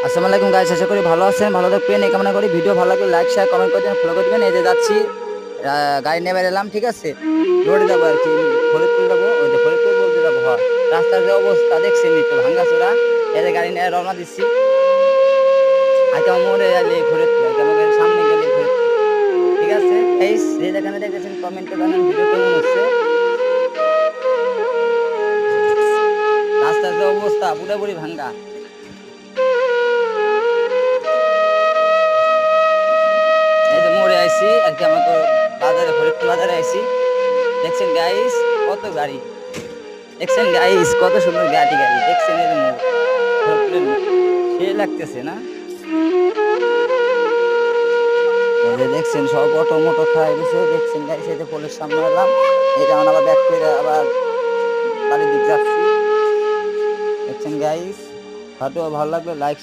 আসসালামু আলাইকুম গাইস, আশা করি ভালো আছেন, ভালো থাকবেন এই কামনা করি। ভিডিও ভালো লাগলে লাইক শেয়ার কমেন্ট করে দিন, ফলো করে দিবেন। এই যে যাচ্ছি, গাড়ি নিয়ে বেরোলাম, ঠিক আছে। রোডে যাবো আর কি, ফরিদপুর যাবো। ওই যে ফরিদপুর বলতে যাবো, হয় রাস্তার যে অবস্থা দেখছেন তো ভাঙ্গাচোরা। এই যে গাড়ি নিয়ে রওনা দিচ্ছি। আইতে মোড়ে গেলে ফরিদপুর, আইতে আমাকে সামনে গেলে ফরিদপুর, ঠিক আছে। এই যে যেখানে দেখেছেন কমেন্টে জানান ভিডিও কেমন হচ্ছে। রাস্তার যে অবস্থা পুরোপুরি ভাঙ্গা। এই যে মোড়ে আইছি আর কি, আমাকে বাজারে ফরিদপুর বাজারে আইছি। দেখছেন গাইস কত গাড়ি, দেখছেন গাইস কত সুন্দর গাড়ি দেখছেন। এই যে মোড়, ফরিদপুরের মোড় সে লাগতেছে না। এই যে দেখছেন সব অটো মোটো খাই রয়েছে, দেখছেন গাইস। এই যে পোলের সামনে এলাম, এই যে আবার ব্যাক করে আবার বাড়ির দিক যাচ্ছি। দেখছেন গাইস, ভিডিও ভালো লাগলে লাইক